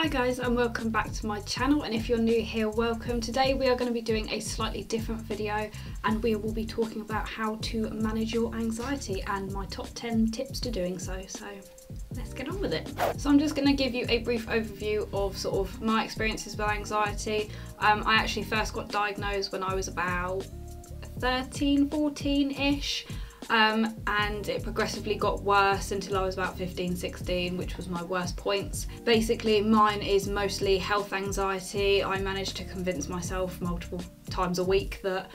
Hi guys, and welcome back to my channel, and if you're new here, welcome. Today we are going to be doing a slightly different video and we will be talking about how to manage your anxiety and my top 10 tips to doing so. So let's get on with it. So I'm just going to give you a brief overview of sort of my experiences with anxiety. I actually first got diagnosed when I was about 13, 14-ish. And it progressively got worse until I was about 15, 16, which was my worst points. Basically, mine is mostly health anxiety. I managed to convince myself multiple times a week that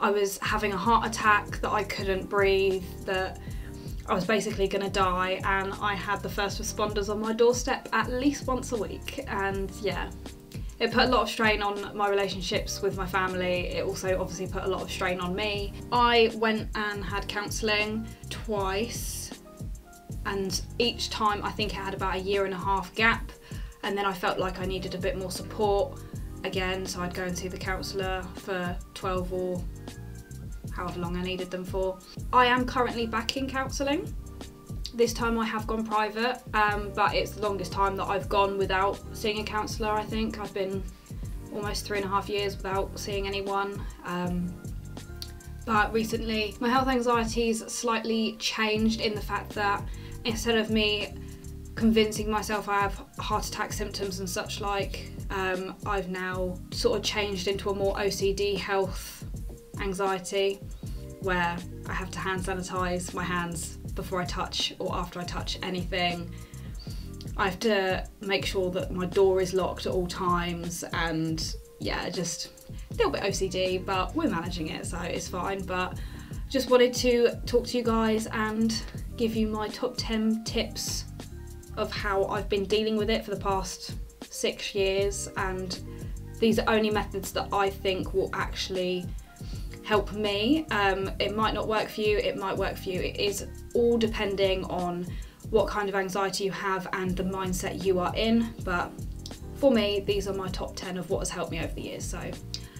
I was having a heart attack, that I couldn't breathe, that I was basically going to die, and I had the first responders on my doorstep at least once a week. And yeah, it put a lot of strain on my relationships with my family. It also obviously put a lot of strain on me. I went and had counselling twice, and each time I think it had about a 1.5 year gap, and then I felt like I needed a bit more support again, so I'd go and see the counsellor for 12 or however long I needed them for. I am currently back in counselling. This time I have gone private, but it's the longest time that I've gone without seeing a counsellor. I think I've been almost 3.5 years without seeing anyone. But recently my health anxiety's slightly changed in the fact that instead of me convincing myself I have heart attack symptoms and such like, I've now sort of changed into a more OCD health anxiety, where I have to hand sanitize my hands before I touch or after I touch anything. I have to make sure that my door is locked at all times, and yeah, just a little bit OCD, but we're managing it, so it's fine. But just wanted to talk to you guys and give you my top 10 tips of how I've been dealing with it for the past 6 years, and these are only methods that I think will actually help me. It might not work for you, it might work for you. It is all depending on what kind of anxiety you have and the mindset you are in, but for me these are my top 10 of what has helped me over the years. So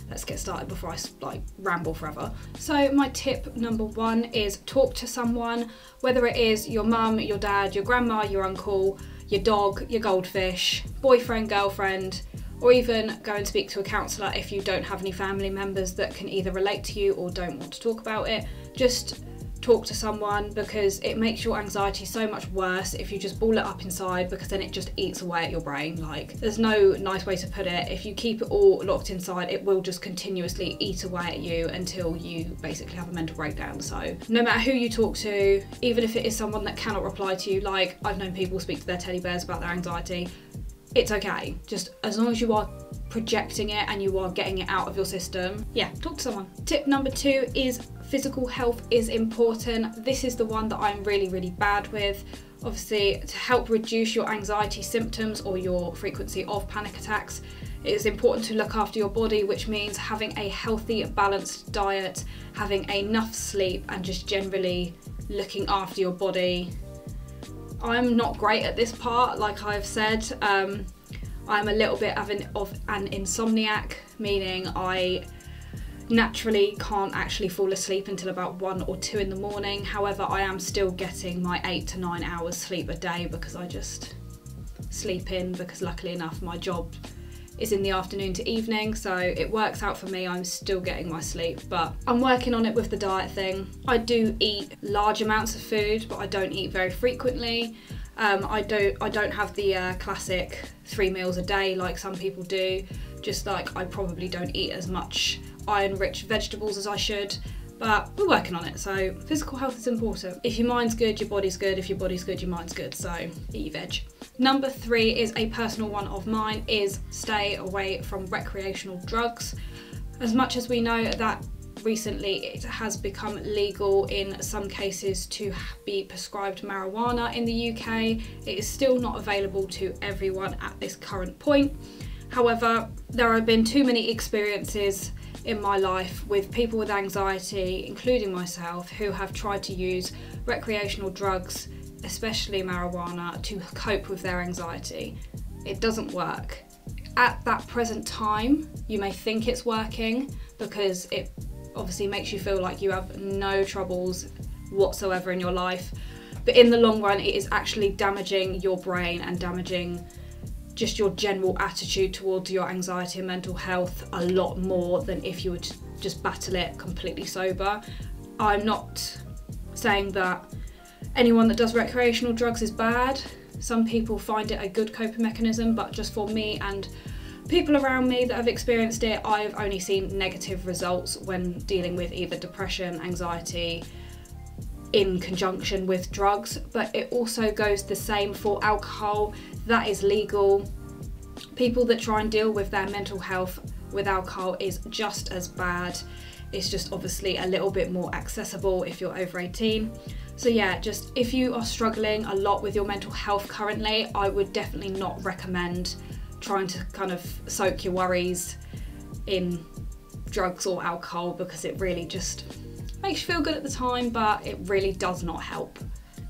let's get started before I ramble forever. So my tip number 1 is talk to someone, whether it is your mum, your dad, your grandma, your uncle, your dog, your goldfish, boyfriend, girlfriend, or even go and speak to a counsellor if you don't have any family members that can either relate to you or don't want to talk about it. Just talk to someone, because it makes your anxiety so much worse if you just ball it up inside, because then it just eats away at your brain. Like, there's no nice way to put it. If you keep it all locked inside, it will just continuously eat away at you until you basically have a mental breakdown. So no matter who you talk to, even if it is someone that cannot reply to you, like I've known people speak to their teddy bears about their anxiety, it's okay. Just as long as you are projecting it and you are getting it out of your system, yeah, talk to someone. Tip number 2 is physical health is important. This is the one that I'm really bad with. Obviously, to help reduce your anxiety symptoms or your frequency of panic attacks, it is important to look after your body, which means having a healthy, balanced diet, having enough sleep, and just generally looking after your body. I'm not great at this part, like I've said. I'm a little bit of an insomniac, meaning I naturally can't actually fall asleep until about 1 or 2 in the morning. However, I am still getting my 8 to 9 hours sleep a day because I just sleep in, because luckily enough my job is in the afternoon to evening, so it works out for me. I'm still getting my sleep, but I'm working on it with the diet thing. I do eat large amounts of food, but I don't eat very frequently. I don't have the classic 3 meals a day like some people do. Just like I probably don't eat as much iron-rich vegetables as I should, but we're working on it. So physical health is important. If your mind's good, your body's good. If your body's good, your mind's good. So eat your veg. Number 3 is a personal one of mine, is stay away from recreational drugs. As much as we know that recently it has become legal in some cases to be prescribed marijuana in the UK, it is still not available to everyone at this current point. However, there have been too many experiences in my life with people with anxiety, including myself, who have tried to use recreational drugs, especially marijuana, to cope with their anxiety. It doesn't work. At that present time, you may think it's working because it obviously makes you feel like you have no troubles whatsoever in your life, but in the long run it is actually damaging your brain and damaging just your general attitude towards your anxiety and mental health a lot more than if you were to just battle it completely sober. I'm not saying that anyone that does recreational drugs is bad. Some people find it a good coping mechanism, but just for me and people around me that have experienced it, I've only seen negative results when dealing with either depression, anxiety, in conjunction with drugs. But it also goes the same for alcohol. That is legal. People that try and deal with their mental health with alcohol is just as bad. It's just obviously a little bit more accessible if you're over 18. So yeah, just if you are struggling a lot with your mental health currently, I would definitely not recommend trying to kind of soak your worries in drugs or alcohol, because it really just makes you feel good at the time, but it really does not help.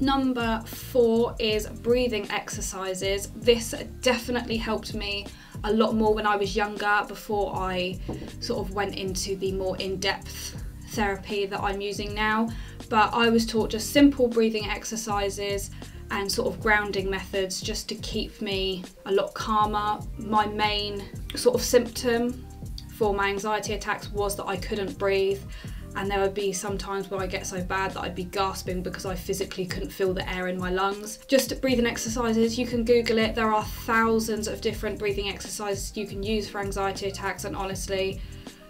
Number 4 is breathing exercises. This definitely helped me a lot more when I was younger, before I sort of went into the more in-depth therapy that I'm using now. But I was taught just simple breathing exercises and sort of grounding methods just to keep me a lot calmer. My main sort of symptom for my anxiety attacks was that I couldn't breathe, and there would be some times where I get so bad that I'd be gasping because I physically couldn't feel the air in my lungs. Just breathing exercises, you can Google it. There are thousands of different breathing exercises you can use for anxiety attacks, and honestly,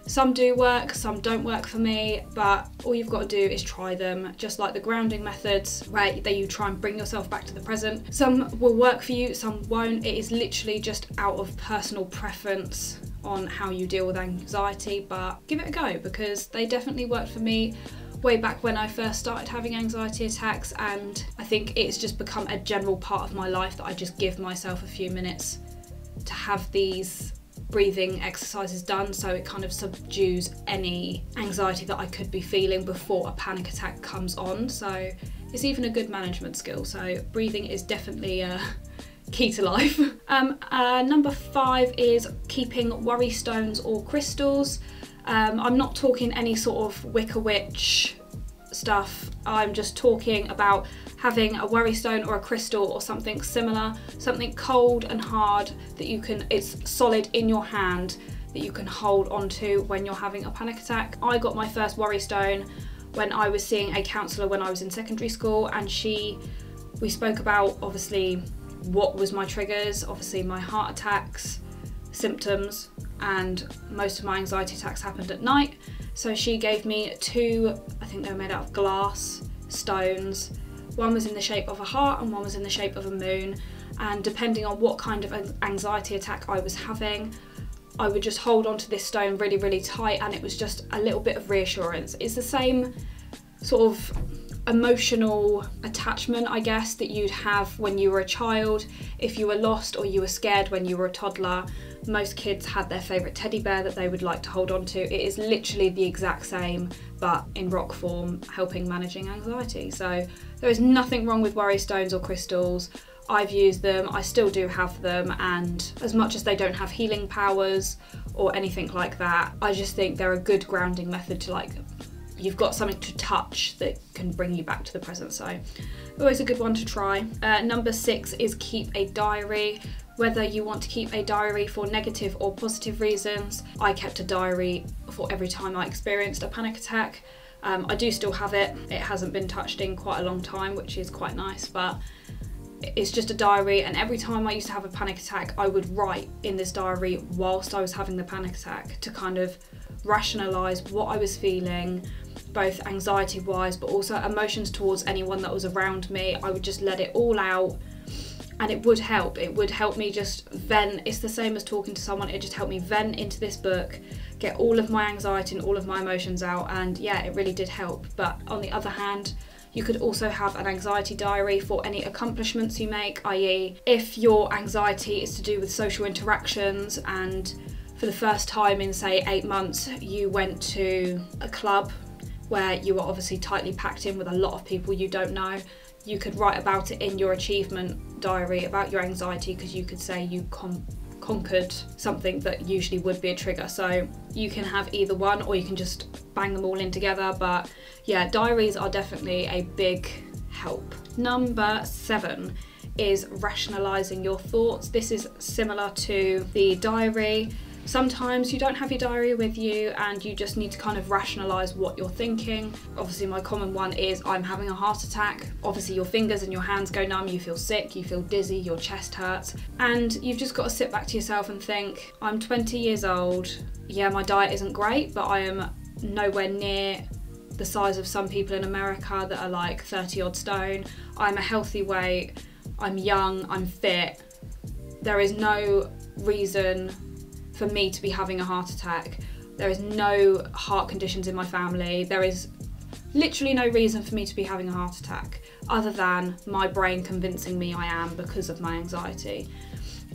some do work, some don't work for me, but all you've got to do is try them. Just like the grounding methods, where you try and bring yourself back to the present. Some will work for you, some won't. It is literally just out of personal preference on how you deal with anxiety, but give it a go, because they definitely worked for me way back when I first started having anxiety attacks, and I think it's just become a general part of my life that I just give myself a few minutes to have these breathing exercises done, so it kind of subdues any anxiety that I could be feeling before a panic attack comes on. So it's even a good management skill, so breathing is definitely key to life. Number 5 is keeping worry stones or crystals. I'm not talking any sort of Wicker Witch stuff. I'm just talking about having a worry stone or a crystal or something similar, something cold and hard that it's solid in your hand, that you can hold onto when you're having a panic attack. I got my first worry stone when I was seeing a counsellor when I was in secondary school, and we spoke about obviously what was my triggers, obviously my heart attacks, symptoms, and most of my anxiety attacks happened at night. So she gave me 2, I think they were made out of glass, stones. One was in the shape of a heart and one was in the shape of a moon. And depending on what kind of anxiety attack I was having, I would just hold onto this stone really, really tight, and it was just a little bit of reassurance. It's the same sort of emotional attachment, I guess, that you'd have when you were a child. If you were lost or you were scared when you were a toddler, most kids had their favourite teddy bear that they would like to hold on to. It is literally the exact same, but in rock form, helping managing anxiety. So there is nothing wrong with worry stones or crystals. I've used them, I still do have them, and as much as they don't have healing powers or anything like that, I just think they're a good grounding method to you've got something to touch that can bring you back to the present. So always a good one to try. Number 6 is keep a diary. Whether you want to keep a diary for negative or positive reasons, I kept a diary for every time I experienced a panic attack. I do still have it. It hasn't been touched in quite a long time, which is quite nice, but it's just a diary, and every time I used to have a panic attack, I would write in this diary whilst I was having the panic attack to kind of rationalise what I was feeling, both anxiety-wise, but also emotions towards anyone that was around me. I would just let it all out, and it would help. It would help me just vent. It's the same as talking to someone. It just helped me vent into this book, get all of my anxiety and all of my emotions out, and yeah, it really did help. But on the other hand, you could also have an anxiety diary for any accomplishments you make, i.e. if your anxiety is to do with social interactions, and for the first time in say 8 months you went to a club where you were obviously tightly packed in with a lot of people you don't know, you could write about it in your achievement diary about your anxiety, because you could say you conquered something that usually would be a trigger. So you can have either one, or you can just bang them all in together. But yeah, diaries are definitely a big help. Number 7 is rationalizing your thoughts. This is similar to the diary. Sometimes you don't have your diary with you and you just need to kind of rationalize what you're thinking. Obviously my common one is I'm having a heart attack. Obviously your fingers and your hands go numb, you feel sick, you feel dizzy, your chest hurts, and you've just got to sit back to yourself and think, I'm 20 years old, yeah, my diet isn't great, but I am nowhere near the size of some people in America that are like 30 odd stone. I'm a healthy weight, I'm young, I'm fit. There is no reason for me to be having a heart attack. There is no heart conditions in my family. There is literally no reason for me to be having a heart attack other than my brain convincing me I am because of my anxiety.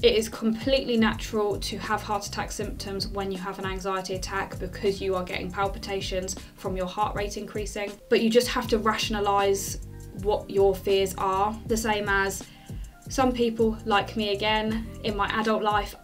It is completely natural to have heart attack symptoms when you have an anxiety attack because you are getting palpitations from your heart rate increasing, but you just have to rationalize what your fears are. The same as some people, like me again, in my adult life,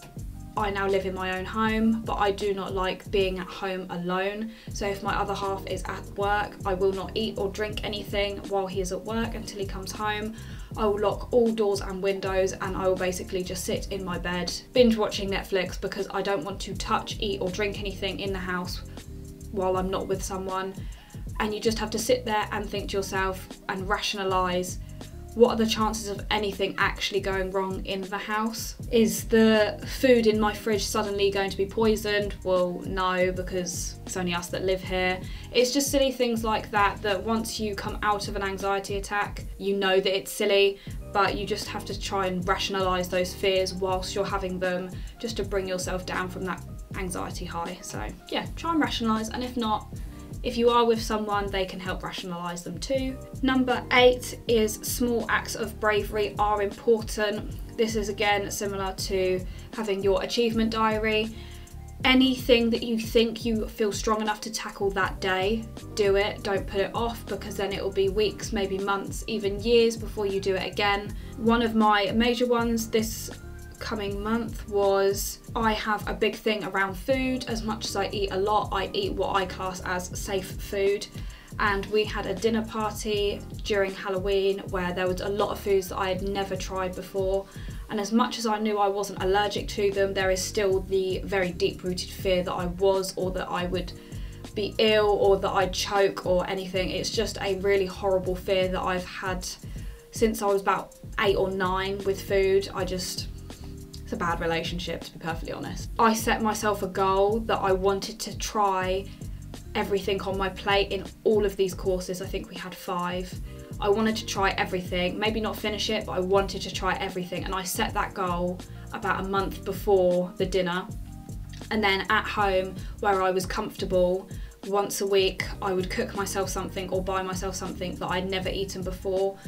I now live in my own home, but I do not like being at home alone. So if my other half is at work, I will not eat or drink anything while he is at work until he comes home. I will lock all doors and windows and I will basically just sit in my bed, binge watching Netflix, because I don't want to touch, eat or drink anything in the house while I'm not with someone. And you just have to sit there and think to yourself and rationalise, what are the chances of anything actually going wrong in the house? Is the food in my fridge suddenly going to be poisoned? Well, no, because it's only us that live here. It's just silly things like that, that once you come out of an anxiety attack, you know that it's silly, but you just have to try and rationalise those fears whilst you're having them, just to bring yourself down from that anxiety high. So yeah, try and rationalise, and if not, if you are with someone, they can help rationalise them too. Number 8 is small acts of bravery are important. This is again similar to having your achievement diary. Anything that you think you feel strong enough to tackle that day, do it. Don't put it off, because then it will be weeks, maybe months, even years before you do it again. One of my major ones this coming month was, I have a big thing around food. As much as I eat a lot, I eat what I class as safe food, and we had a dinner party during Halloween where there was a lot of foods that I had never tried before, and as much as I knew I wasn't allergic to them, there is still the very deep-rooted fear that I was, or that I would be ill, or that I'd choke or anything. It's just a really horrible fear that I've had since I was about 8 or 9 with food. It's a bad relationship, to be perfectly honest. I set myself a goal that I wanted to try everything on my plate in all of these courses. I think we had 5. I wanted to try everything, maybe not finish it, but I wanted to try everything, and I set that goal about a month before the dinner. And then at home, where I was comfortable, once a week I would cook myself something or buy myself something that I'd never eaten before,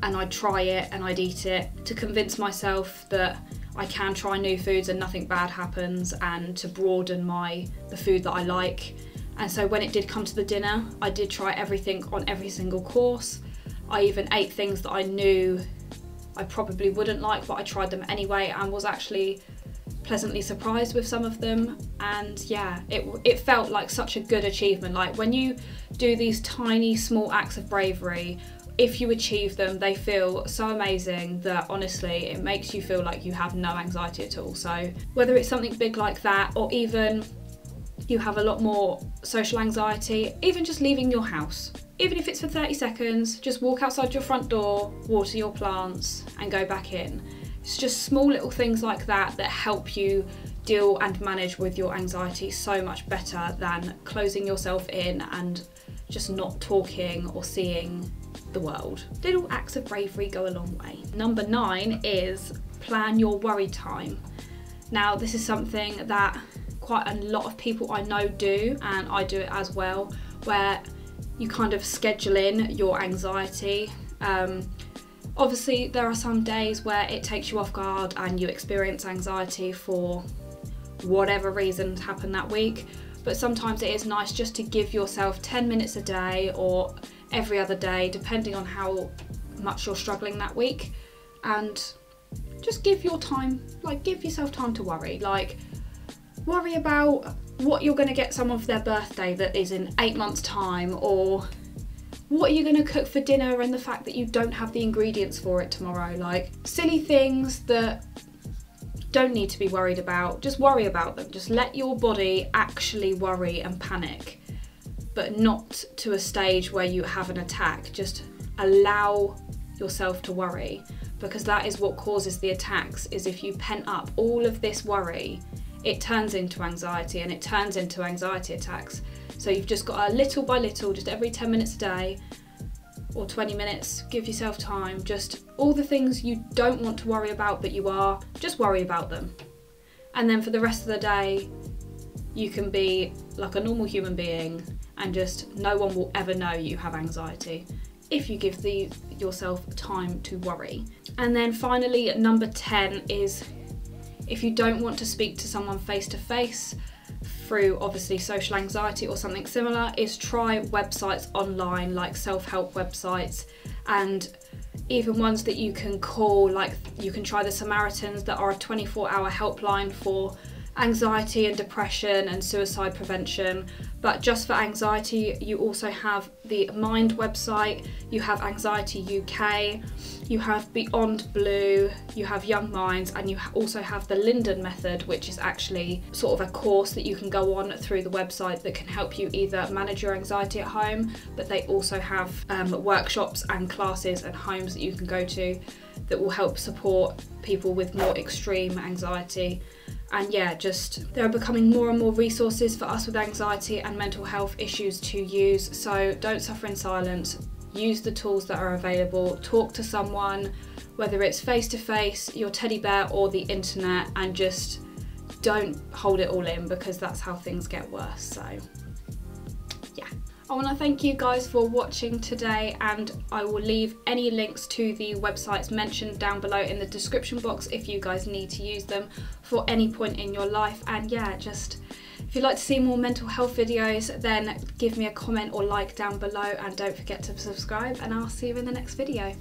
and I'd try it and I'd eat it to convince myself that I can try new foods and nothing bad happens, and to broaden the food that I like. And so when it did come to the dinner, I did try everything on every single course. I even ate things that I knew I probably wouldn't like, but I tried them anyway and was actually pleasantly surprised with some of them. And yeah, it felt like such a good achievement. Like when you do these tiny small acts of bravery, if you achieve them, they feel so amazing that honestly it makes you feel like you have no anxiety at all. So whether it's something big like that, or even you have a lot more social anxiety, even just leaving your house, even if it's for 30 seconds, just walk outside your front door, water your plants and go back in. It's just small little things like that that help you deal and manage with your anxiety so much better than closing yourself in and just not talking or seeing the world. Little acts of bravery go a long way. Number 9 is plan your worry time. Now this is something that quite a lot of people I know do, and I do it as well, where you kind of schedule in your anxiety. Obviously there are some days where it takes you off guard and you experience anxiety for whatever reasons happened that week, but sometimes it is nice just to give yourself 10 minutes a day or every other day, depending on how much you're struggling that week, and just give yourself time to worry. Like, worry about what you're going to get someone for their birthday that is in 8 months time, or what are you going to cook for dinner and the fact that you don't have the ingredients for it tomorrow. Like silly things that don't need to be worried about. Just worry about them. Just let your body actually worry and panic, but not to a stage where you have an attack. Just allow yourself to worry, because that is what causes the attacks. Is if you pent up all of this worry, it turns into anxiety, and it turns into anxiety attacks. So you've just got to, little by little, just every 10 minutes a day or 20 minutes, give yourself time. Just all the things you don't want to worry about but you are, just worry about them. And then for the rest of the day, you can be like a normal human being, and just no one will ever know you have anxiety if you give yourself time to worry. And then finally, number 10 is, if you don't want to speak to someone face to face through obviously social anxiety or something similar, is try websites online, like self-help websites, and even ones that you can call, like you can try the Samaritans, that are a 24-hour helpline for anxiety and depression and suicide prevention. But just for anxiety, you also have the Mind website, you have Anxiety UK, you have Beyond Blue, you have Young Minds, and you also have the Linden method, which is actually sort of a course that you can go on through the website that can help you either manage your anxiety at home, but they also have workshops and classes and homes that you can go to that will help support people with more extreme anxiety. And yeah, just there are becoming more and more resources for us with anxiety and mental health issues to use. So don't suffer in silence. Use the tools that are available. Talk to someone, whether it's face to face, your teddy bear, or the internet, and just don't hold it all in, because that's how things get worse. So yeah. I want to thank you guys for watching today, and I will leave any links to the websites mentioned down below in the description box if you guys need to use them for any point in your life. And yeah, just if you'd like to see more mental health videos, then give me a comment or like down below, and don't forget to subscribe, and I'll see you in the next video.